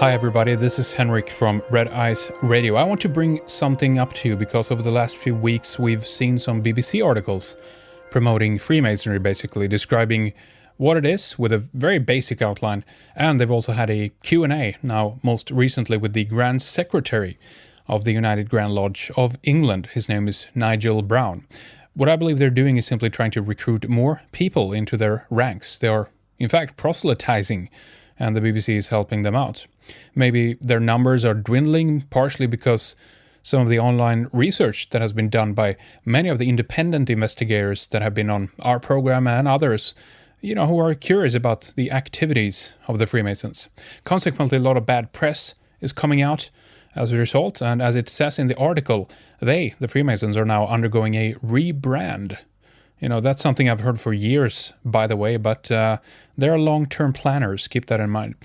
Hi everybody, this is Henrik from Red Eyes Radio. I want to bring something up to you because over the last few weeks we've seen some BBC articles promoting Freemasonry, basically describing what it is with a very basic outline, and they've also had a Q&A now most recently with the Grand Secretary of the United Grand Lodge of England. His name is Nigel Brown. What I believe they're doing is simply trying to recruit more people into their ranks. They are in fact proselytizing, and the BBC is helping them out. Maybe their numbers are dwindling, partially because some of the online research that has been done by many of the independent investigators that have been on our program and others, who are curious about the activities of the Freemasons. Consequently, a lot of bad press is coming out as a result, and as it says in the article, the Freemasons, are now undergoing a rebrand. That's something I've heard for years, by the way, but they're long-term planners. Keep that in mind.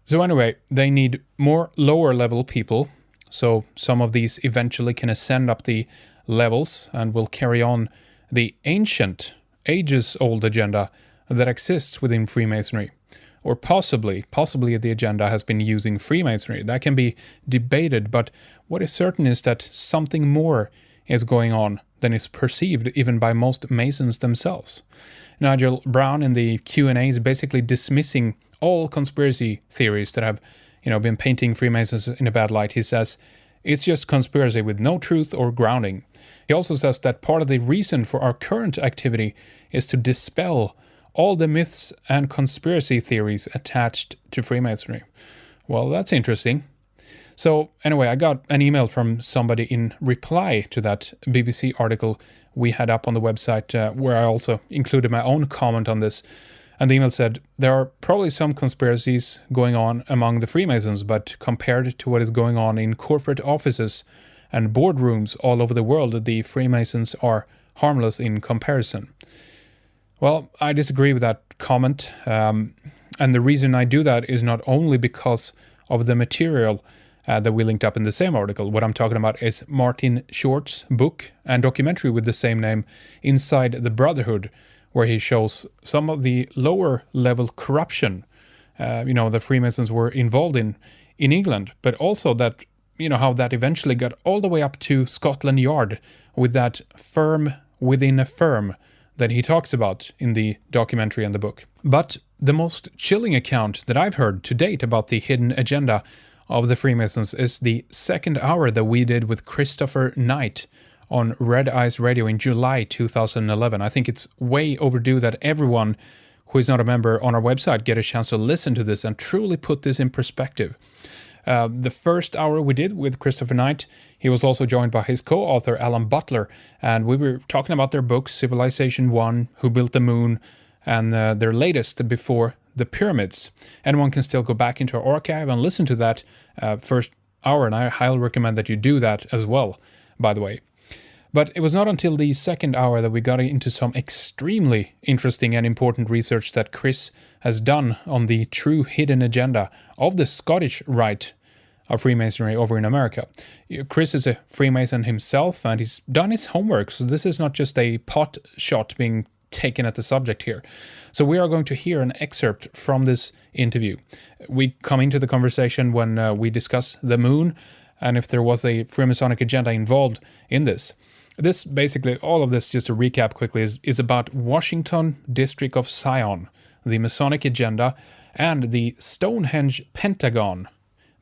So anyway, they need more lower-level people, so some of these eventually can ascend up the levels and will carry on the ancient, ages-old agenda that exists within Freemasonry. Or possibly the agenda has been using Freemasonry. That can be debated, but what is certain is that something more is going on than is perceived even by most Masons themselves. Nigel Brown in the Q&A is basically dismissing all conspiracy theories that have, been painting Freemasons in a bad light. He says it's just conspiracy with no truth or grounding. He also says that part of the reason for our current activity is to dispel all the myths and conspiracy theories attached to Freemasonry. Well, that's interesting. So anyway, I got an email from somebody in reply to that BBC article we had up on the website, where I also included my own comment on this. And the email said, there are probably some conspiracies going on among the Freemasons, but compared to what is going on in corporate offices and boardrooms all over the world, the Freemasons are harmless in comparison. Well, I disagree with that comment. And the reason I do that is not only because of the material that we linked up in the same article. What I'm talking about is Martin Short's book and documentary with the same name, Inside the Brotherhood, where he shows some of the lower level corruption, the Freemasons were involved in England, but also that, how that eventually got all the way up to Scotland Yard with that firm within a firm that he talks about in the documentary and the book. But the most chilling account that I've heard to date about the hidden agenda of the Freemasons is the second hour that we did with Christopher Knight on Red Eyes Radio in July 2011. I think it's way overdue that everyone who is not a member on our website get a chance to listen to this and truly put this in perspective. The first hour we did with Christopher Knight, he was also joined by his co-author Alan Butler, and we were talking about their books, Civilization 1, Who Built the Moon, and their latest, Before the Pyramids. Anyone can still go back into our archive and listen to that first hour, and I highly recommend that you do that as well, by the way. But it was not until the second hour that we got into some extremely interesting and important research that Chris has done on the true hidden agenda of the Scottish Rite of Freemasonry over in America. Chris is a Freemason himself, and he's done his homework, so this is not just a pot shot being taken at the subject here. So we are going to hear an excerpt from this interview. We come into the conversation when we discuss the moon and if there was a Freemasonic agenda involved in this. This basically, all of this, just to recap quickly, is about Washington District of Zion, the Masonic agenda, and the Stonehenge Pentagon,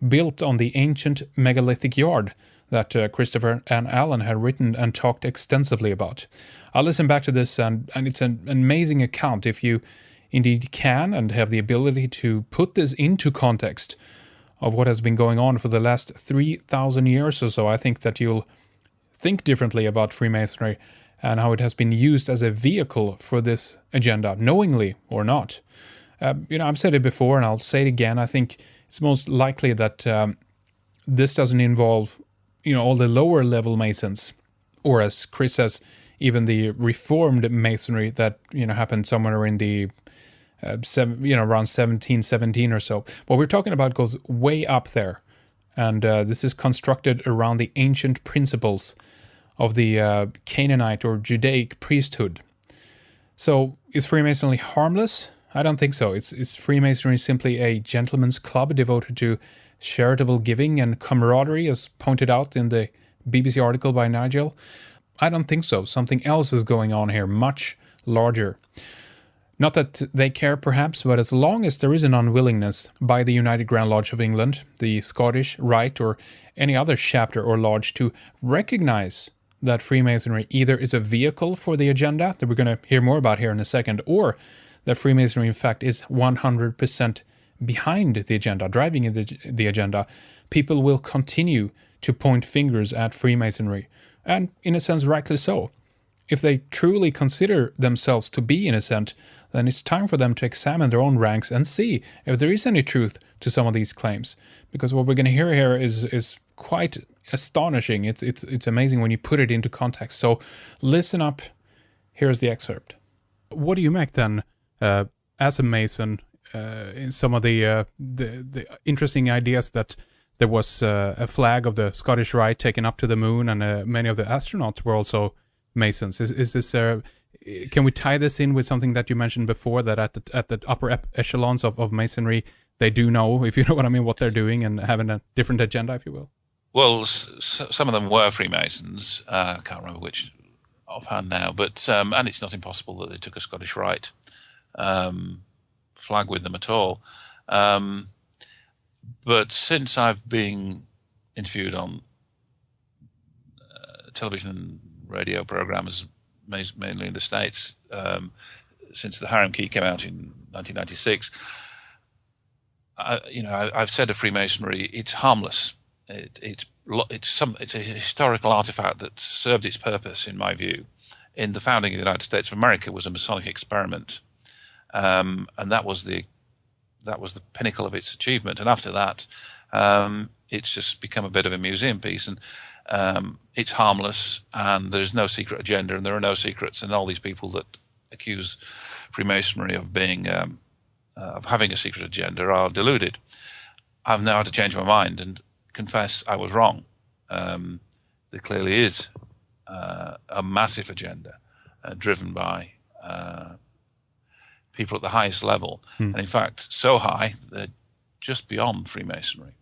built on the ancient megalithic yard that Christopher and Alan had written and talked extensively about. I'll listen back to this, and it's an amazing account if you indeed can and have the ability to put this into context of what has been going on for the last 3,000 years or so. I think that you'll think differently about Freemasonry and how it has been used as a vehicle for this agenda, knowingly or not. I've said it before and I'll say it again. I think it's most likely that this doesn't involve, all the lower level Masons, or as Chris says, even the Reformed Masonry that, happened somewhere in the around 1717 or so. What we're talking about goes way up there. And this is constructed around the ancient principles of the Canaanite or Judaic priesthood. So is Freemasonry harmless? I don't think so. Is Freemasonry simply a gentleman's club devoted to charitable giving and camaraderie, as pointed out in the BBC article by Nigel? I don't think so. Something else is going on here, much larger. Not that they care, perhaps, but as long as there is an unwillingness by the United Grand Lodge of England, the Scottish Rite, or any other chapter or lodge to recognize that Freemasonry either is a vehicle for the agenda, that we're going to hear more about here in a second, or that Freemasonry, in fact, is 100% behind the agenda, driving the agenda, people will continue to point fingers at Freemasonry. And in a sense, rightly so. If they truly consider themselves to be innocent, then it's time for them to examine their own ranks and see if there is any truth to some of these claims. Because what we're going to hear here is quite astonishing. It's amazing when you put it into context. So listen up. Here's the excerpt. What do you make then, as a Mason, in some of the interesting ideas that there was a flag of the Scottish Rite taken up to the moon, and many of the astronauts were also Masons. Is this? Can we tie this in with something that you mentioned before, that at the upper echelons of Masonry, they do know, if you know what I mean, what they're doing and having a different agenda, if you will? Well, some of them were Freemasons. I can't remember which offhand now, but and it's not impossible that they took a Scottish Rite flag with them at all. But since I've been interviewed on television and radio programs, mainly in the States, since the Harem Key came out in 1996, I've said of Freemasonry, it's harmless. It's a historical artifact that served its purpose, in my view. In the founding of the United States of America was a Masonic experiment, and that was the pinnacle of its achievement. And after that, it's just become a bit of a museum piece. And it's harmless, and there's no secret agenda, and there are no secrets. And all these people that accuse Freemasonry of being of having a secret agenda are deluded. I've now had to change my mind and confess I was wrong. There clearly is a massive agenda driven by people at the highest level, and in fact so high that just beyond Freemasonry,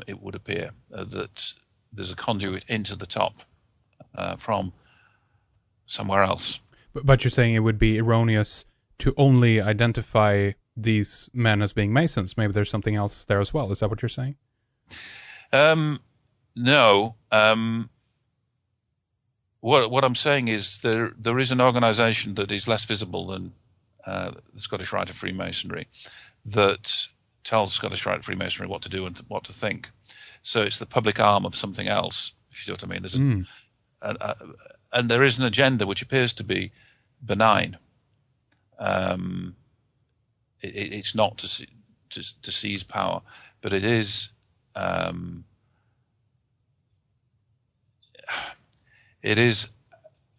it would appear that there's a conduit into the top from somewhere else. But you're saying it would be erroneous to only identify these men as being Masons. Maybe there's something else there as well. Is that what you're saying? No. What I'm saying is there is an organization that is less visible than the Scottish Rite of Freemasonry that tells the Scottish Rite of Freemasonry what to do and what to think. So it's the public arm of something else, if you see what I mean. There's and there is an agenda which appears to be benign. It's not to seize power, but it is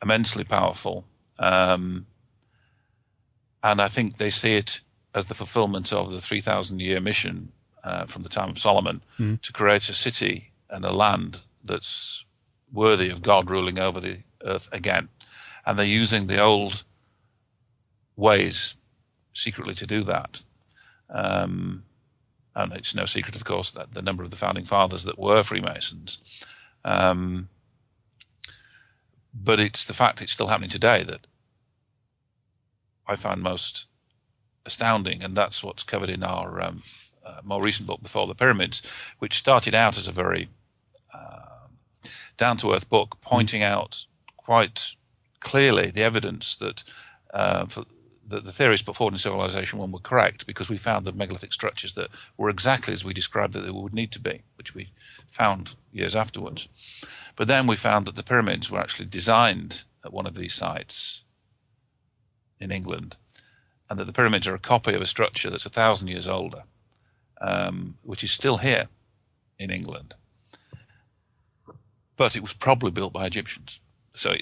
immensely powerful, and I think they see it as the fulfillment of the 3,000-year mission from the time of Solomon to create a city and a land that's worthy of God ruling over the earth again. And they're using the old ways secretly to do that. And it's no secret, of course, that the number of the founding fathers that were Freemasons. But it's the fact it's still happening today that I find most astounding, and that's what's covered in our more recent book, Before the Pyramids, which started out as a very down-to-earth book, pointing out quite clearly the evidence that the theories put forward in Civilization 1 were correct, because we found the megalithic structures that were exactly as we described that they would need to be, which we found years afterwards. But then we found that the pyramids were actually designed at one of these sites in England, and that the pyramids are a copy of a structure that's 1,000 years older, which is still here in England. But it was probably built by Egyptians. So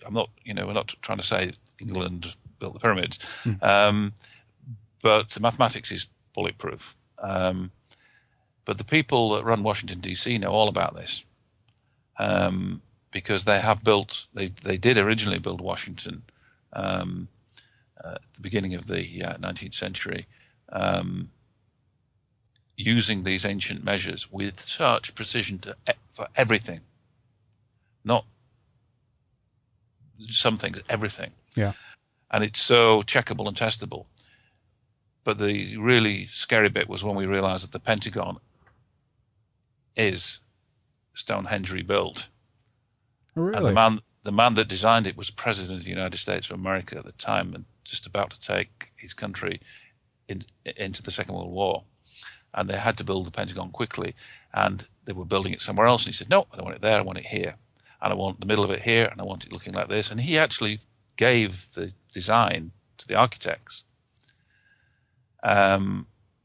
I'm not, we're not trying to say England built the pyramids, but the mathematics is bulletproof. But the people that run Washington, D.C. know all about this, because they have built, they did originally build Washington at the beginning of the 19th century using these ancient measures with such precision for everything, not some things, everything. Yeah. And it's so checkable and testable. But the really scary bit was when we realized that the Pentagon is Stonehenge rebuilt. Really? And the man that designed it was President of the United States of America at the time, and just about to take his country into the Second World War. And they had to build the Pentagon quickly, and they were building it somewhere else. And he said, no, I don't want it there, I want it here. And I want the middle of it here, and I want it looking like this. And he actually gave the design to the architects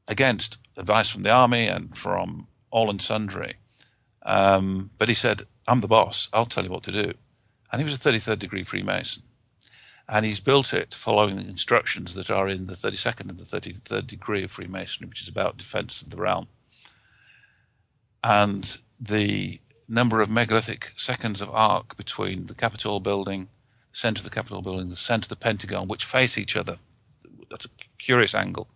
against advice from the army and from all and sundry. But he said, I'm the boss, I'll tell you what to do. And he was a 33rd degree Freemason. And he's built it following the instructions that are in the 32nd and the 33rd degree of Freemasonry, which is about defense of the realm. And the number of megalithic seconds of arc between the Capitol building, the center of the Capitol building, the center of the Pentagon, which face each other, that's a curious angle,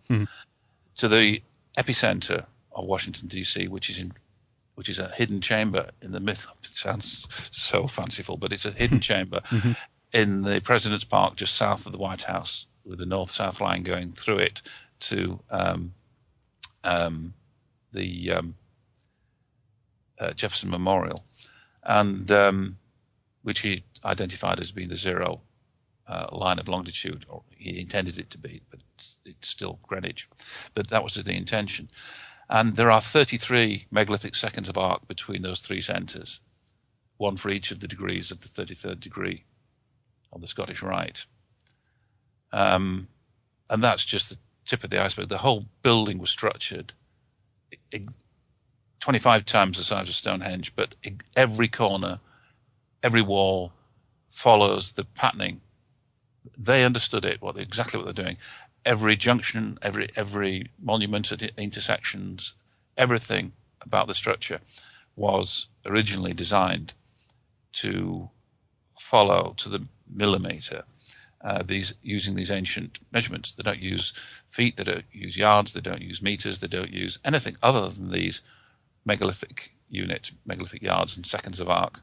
to the epicenter of Washington, D.C., which is a hidden chamber in the myth. It sounds so fanciful, but it's a hidden chamber in the President's Park just south of the White House, with the north-south line going through it to the Jefferson Memorial, and which he identified as being the zero line of longitude, or he intended it to be, but it's still Greenwich. But that was the intention. And there are 33 megalithic seconds of arc between those three centres, one for each of the degrees of the 33rd degree of the Scottish Rite. And that's just the tip of the iceberg. The whole building was structured 25 times the size of Stonehenge, but every corner, every wall follows the patterning. They understood it, exactly what they're doing. Every junction, every monument at intersections, everything about the structure was originally designed to follow to the millimeter using these ancient measurements. They don't use feet, they don't use yards, they don't use meters, they don't use anything other than these megalithic units, megalithic yards and seconds of arc.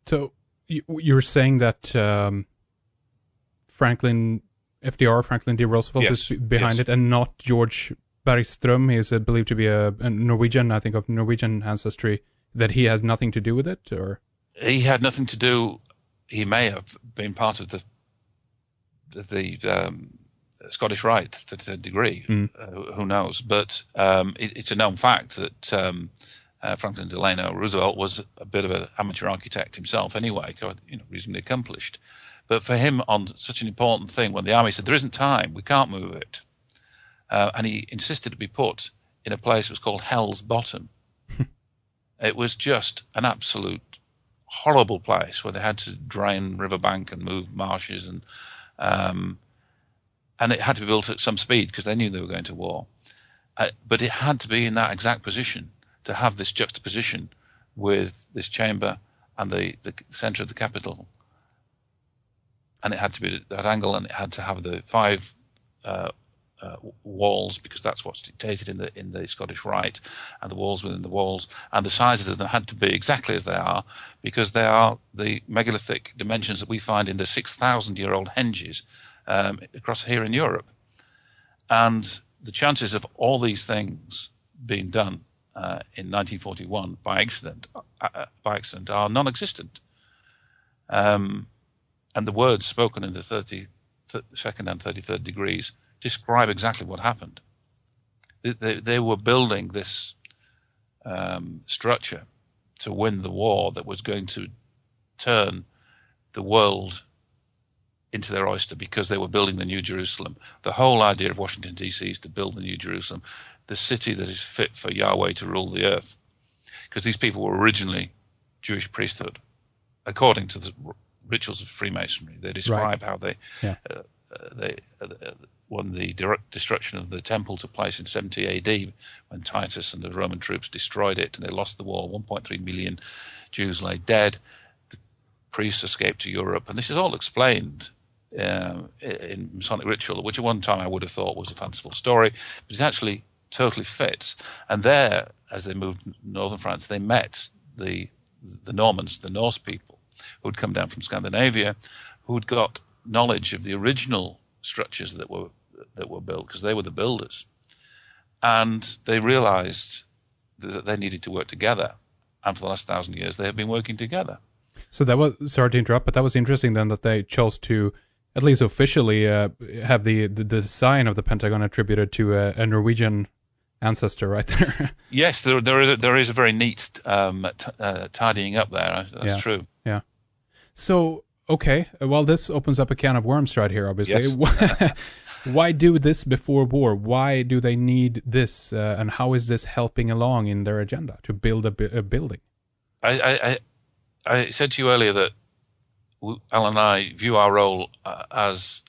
So you're saying that Franklin D. Roosevelt is behind it, and not George Bergström. He is believed to be a Norwegian, I think of Norwegian ancestry, that he had nothing to do with it? Or he had nothing to do. He may have been part of the Scottish Rite, 33rd degree. Who knows? But it's a known fact that Franklin Delano Roosevelt was a bit of an amateur architect himself anyway, reasonably accomplished. But for him, on such an important thing, when the army said, there isn't time, we can't move it, and he insisted to be put in a place that was called Hell's Bottom. It was just an absolute horrible place where they had to drain riverbank and move marshes, and it had to be built at some speed because they knew they were going to war. But it had to be in that exact position to have this juxtaposition with this chamber and the center of the Capitol. And it had to be at that angle, and it had to have the 5 walls, because that's what's dictated in the Scottish Rite, and the walls within the walls, and the sizes of them had to be exactly as they are, because they are the megalithic dimensions that we find in the 6,000-year-old henges across here in Europe. And the chances of all these things being done in 1941 by accident are non-existent. And the words spoken in the 32nd and 33rd degrees describe exactly what happened. They were building this structure to win the war that was going to turn the world into their oyster, because they were building the New Jerusalem. The whole idea of Washington, D.C. is to build the New Jerusalem, the city that is fit for Yahweh to rule the earth. Because these people were originally Jewish priesthood, according to the rituals of Freemasonry. They describe how when the direct destruction of the temple took place in 70 AD, when Titus and the Roman troops destroyed it and they lost the war, 1.3 million Jews lay dead. The priests escaped to Europe, and this is all explained in Masonic ritual, which at one time I would have thought was a fanciful story, but it's actually totally fits. And there, as they moved northern France, they met the Normans, the Norse people, who had come down from Scandinavia, who'd got knowledge of the original structures that were built, because they were the builders. And they realized that they needed to work together. And for the last 1,000 years, they have been working together. So that was, sorry to interrupt, but that was interesting then that they chose to, at least officially, have the design of the Pentagon attributed to a Norwegian ancestor right there. Yes, there is a very neat tidying up there. That's true. Yeah. So, okay, well, this opens up a can of worms right here, obviously. Yes. Why do this before war? Why do they need this? And how is this helping along in their agenda to build a building? I said to you earlier that Alan and I view our role as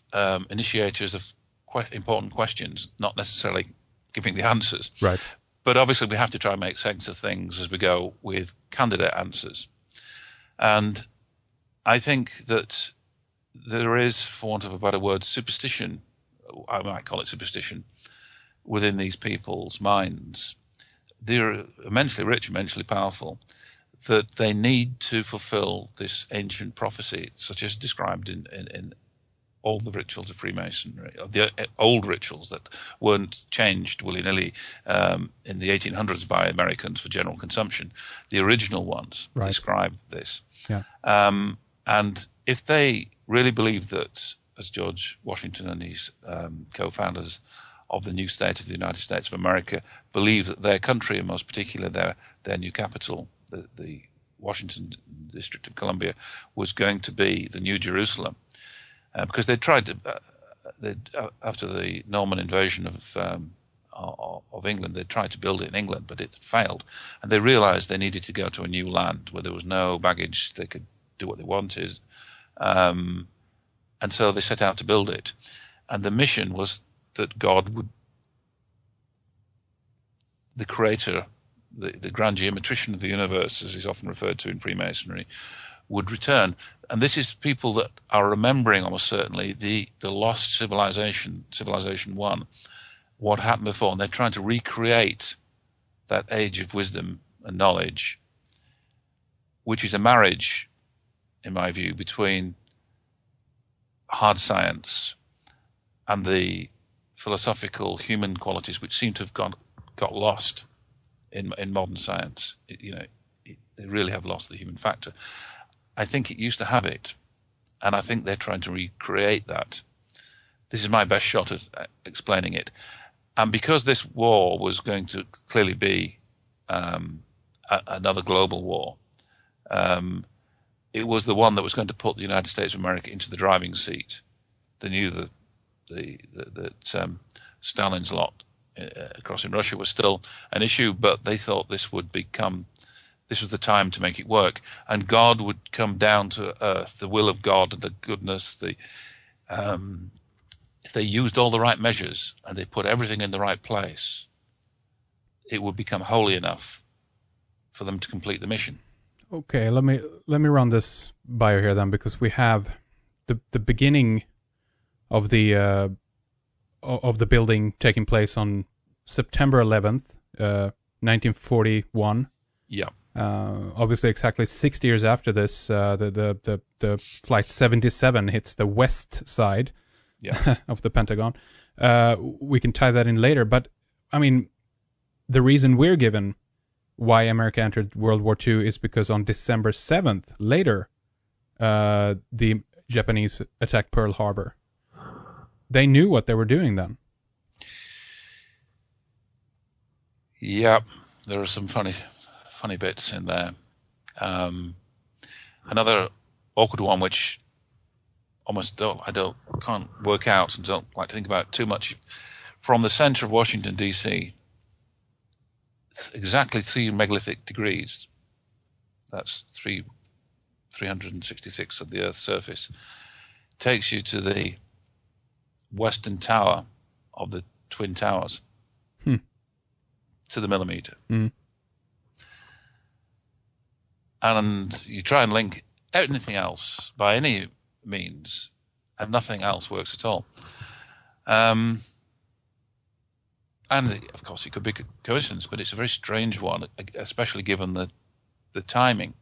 initiators of quite important questions, not necessarily giving the answers. Right. But obviously we have to try and make sense of things as we go with candidate answers. And I think that there is, for want of a better word, superstition, I might call it superstition, within these people's minds. They're immensely rich, immensely powerful, that they need to fulfill this ancient prophecy, such as described in all the rituals of Freemasonry, the old rituals that weren't changed willy-nilly in the 1800s by Americans for general consumption. The original ones describe this. Yeah. And if they really believe that, as George Washington and his co-founders of the new state of the United States of America believe that their country, and most particularly their new capital, the Washington District of Columbia, was going to be the New Jerusalem, because they tried to, after the Norman invasion of England, they tried to build it in England, but it failed, and they realized they needed to go to a new land where there was no baggage. They could do what they wanted, and so they set out to build it, and the mission was that God would, the creator, the grand geometrician of the universe, as is often referred to in Freemasonry, would return. And this is people that are remembering almost certainly the lost civilization, Civilization 1, what happened before. And they're trying to recreate that age of wisdom and knowledge, which is a marriage, in my view, between hard science and the philosophical human qualities which seem to have got lost in modern science. They really have lost the human factor. I think it used to have it, and I think they're trying to recreate that. This is my best shot at explaining it. And because this war was going to clearly be another global war, it was the one that was going to put the United States of America into the driving seat. They knew that Stalin's lot across in Russia was still an issue, but they thought this was the time to make it work, and God would come down to earth, the will of God, the goodness, if they used all the right measures and they put everything in the right place, it would become holy enough for them to complete the mission. Okay, let me run this by you here then, because we have the beginning of the building taking place on September 11th, 1941. Yeah. Obviously, exactly 60 years after this, the Flight 77 hits the west side of the Pentagon. We can tie that in later, but I mean, the reason we're given why America entered World War II is because on December 7th, later, the Japanese attacked Pearl Harbor. They knew what they were doing then. Yeah, there are some funny bits in there. Another awkward one, which almost can't work out and don't like to think about too much. From the center of Washington, D.C., exactly 3 megalithic degrees, that's 366 of the Earth's surface, takes you to the western tower of the Twin Towers, to the millimeter. And you try and link anything else by any means, and nothing else works at all. And of course, it could be coincidence, but it's a very strange one, especially given the timing.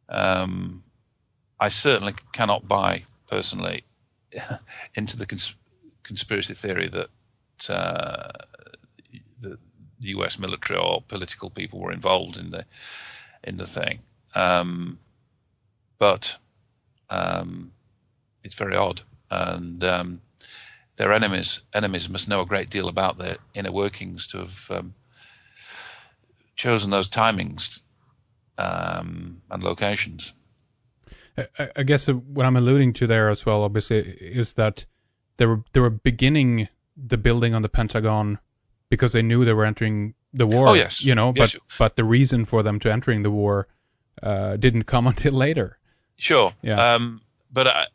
I certainly cannot buy personally into the conspiracy theory that the U.S. military or political people were involved in the thing. But it's very odd, and their enemies must know a great deal about their inner workings to have chosen those timings and locations. I guess what I'm alluding to there as well, obviously, is that they were beginning the building on the Pentagon because they knew they were entering the war. Oh yes, yes. But the reason for them to entering the war didn't come until later. Sure. Yeah. But I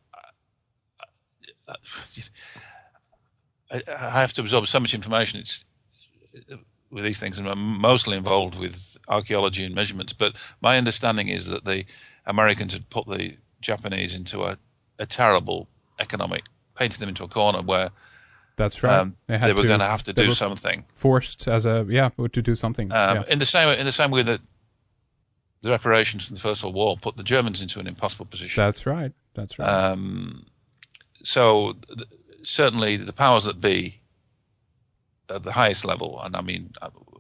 have to absorb so much information. It's with these things, and I'm mostly involved with archaeology and measurements. But my understanding is that the Americans had put the Japanese into a terrible economic, painted them into a corner where that's right. They were going to have to do something. Forced to do something. In the same way that the reparations from the First World War put the Germans into an impossible position. That's right. So certainly the powers that be at the highest level, and I mean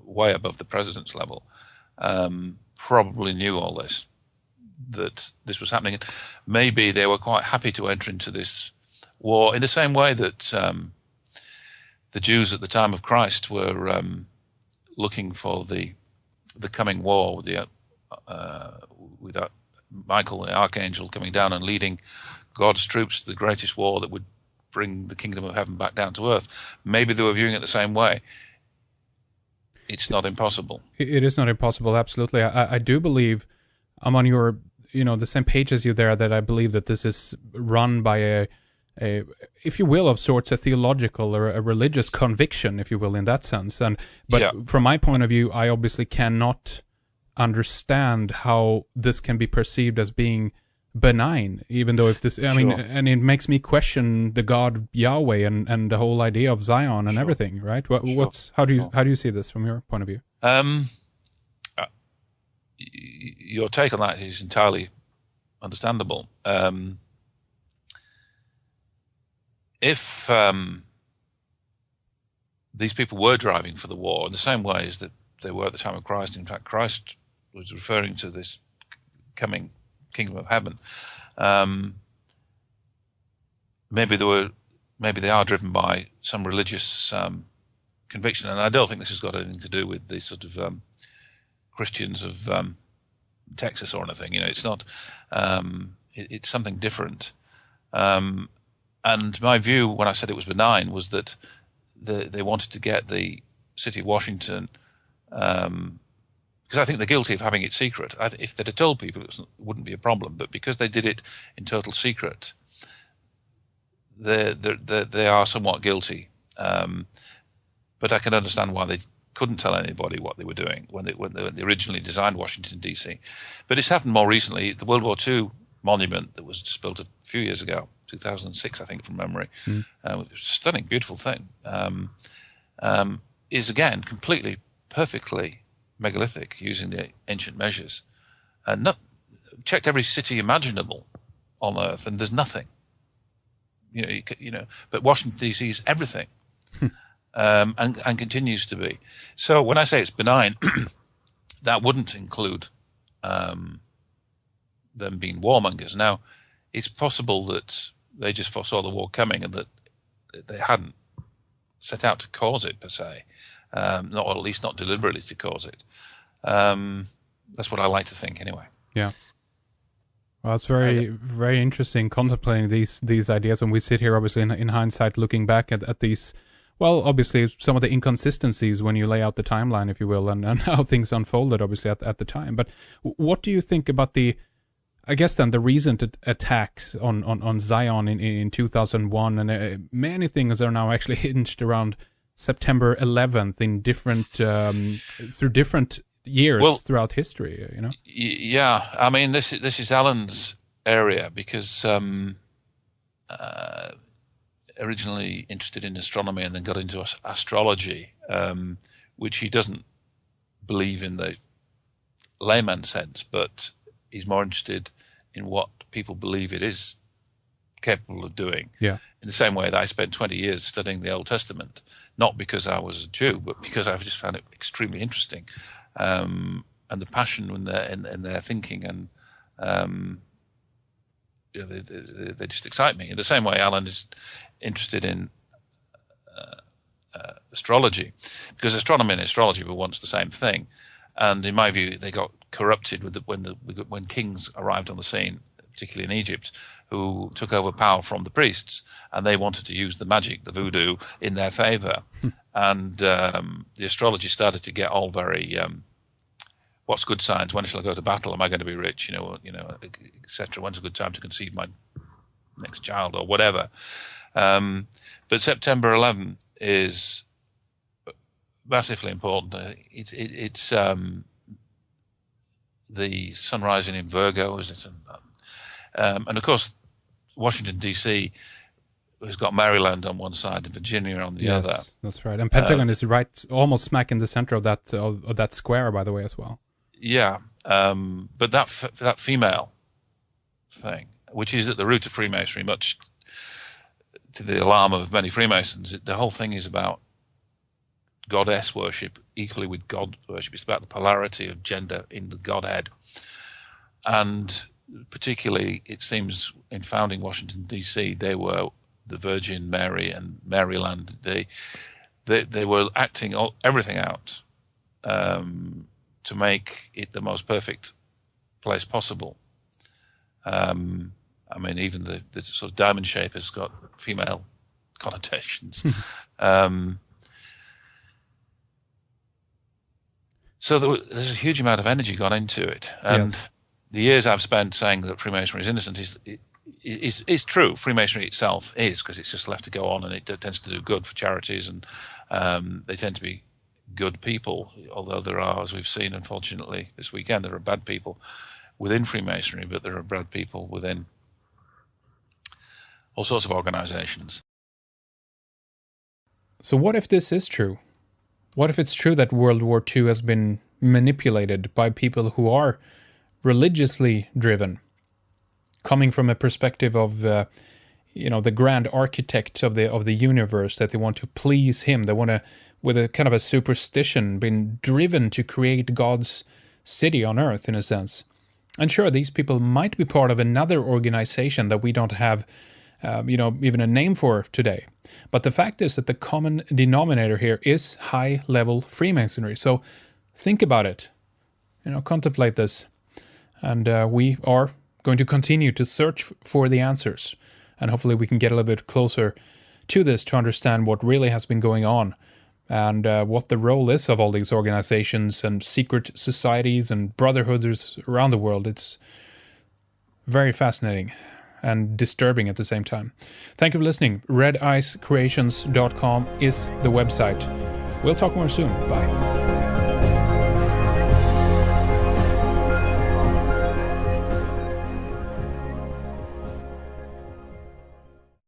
way above the president's level, probably knew all this, that this was happening. And maybe they were quite happy to enter into this war in the same way that the Jews at the time of Christ were looking for the coming war with Michael, the archangel, coming down and leading God's troops to the greatest war that would bring the kingdom of heaven back down to earth. Maybe they were viewing it the same way. It's not impossible. It is not impossible, absolutely. I do believe I'm on your, the same page as you there, that I believe that this is run by a if you will, of sorts, a theological or a religious conviction, if you will, in that sense. But from my point of view, I obviously cannot understand how this can be perceived as being benign, even though and it makes me question the God Yahweh and the whole idea of Zion and everything, right? How do you see this from your point of view? Your take on that is entirely understandable. If these people were driving for the war in the same way as that they were at the time of Christ, in fact, Christ was referring to this coming kingdom of heaven. Maybe they are driven by some religious conviction, and I don't think this has got anything to do with the sort of Christians of Texas or anything. It's not. It's something different. And my view, when I said it was benign, was that they wanted to get the city of Washington, because I think they're guilty of having it secret. If they'd have told people, it wouldn't be a problem. But because they did it in total secret, they are somewhat guilty. But I can understand why they couldn't tell anybody what they were doing when they originally designed Washington, D.C. But it's happened more recently. The World War II monument that was just built a few years ago, 2006, I think, from memory, stunning, beautiful thing, is again completely, perfectly megalithic using the ancient measures, and checked every city imaginable on Earth, and there's nothing. But Washington D.C. is everything, and continues to be. So when I say it's benign, that wouldn't include them being warmongers. Now, it's possible that they just foresaw the war coming and that they hadn't set out to cause it per se, or at least not deliberately to cause it. That's what I like to think, anyway. Yeah. Well, it's very, very interesting contemplating these ideas, and we sit here obviously in hindsight looking back at these. Well, obviously, some of the inconsistencies when you lay out the timeline, if you will, and how things unfolded, obviously, at the time. But what do you think about I guess then the recent attacks on Zion in 2001, and many things are now actually hinged around September 11th in different through different years throughout history. Yeah, I mean this is Alan's area because originally interested in astronomy and then got into astrology, which he doesn't believe in the layman sense, but he's more interested in what people believe it is capable of doing. Yeah. In the same way that I spent 20 years studying the Old Testament, not because I was a Jew, but because I just found it extremely interesting, and the passion in their thinking, and they just excite me. In the same way, Alan is interested in astrology, because astronomy and astrology were once the same thing, and in my view, they got corrupted when kings arrived on the scene, particularly in Egypt, who took over power from the priests, and they wanted to use the magic, the voodoo, in their favor. And the astrology started to get all very, what's good signs? When shall I go to battle? Am I going to be rich? Etc. When's a good time to conceive my next child, or whatever? But September 11 is massively important. It's the sun rising in Virgo, is it? And of course, Washington, D.C. has got Maryland on one side and Virginia on the other. Yes, that's right. And Pentagon is right, almost smack in the center of that square, by the way, as well. Yeah, but that female thing, which is at the root of Freemasonry, much to the alarm of many Freemasons, the whole thing is about goddess worship equally with God worship. It's about the polarity of gender in the Godhead. And particularly, it seems, in founding Washington, D.C., they were the Virgin Mary and Maryland. They were acting everything out to make it the most perfect place possible. I mean, even the sort of diamond shape has got female connotations. So there's a huge amount of energy gone into it. And yes. The years I've spent saying that Freemasonry is innocent is true. Freemasonry itself is, because it's just left to go on, and it tends to do good for charities, and they tend to be good people, although there are, as we've seen, unfortunately, this weekend, there are bad people within Freemasonry, but there are bad people within all sorts of organizations. So what if this is true? What if it's true that World War II has been manipulated by people who are religiously driven, coming from a perspective of the grand architect of the universe, that they want to please him, they want to, with a kind of a superstition, been driven to create God's city on earth, in a sense. And sure, these people might be part of another organization that we don't have even a name for today. But the fact is that the common denominator here is high-level Freemasonry. So think about it, contemplate this. And we are going to continue to search for the answers. And hopefully we can get a little bit closer to this to understand what really has been going on, and what the role is of all these organizations and secret societies and brotherhoods around the world. It's very fascinating and disturbing at the same time. Thank you for listening. redicecreations.com is the website. We'll talk more soon. Bye.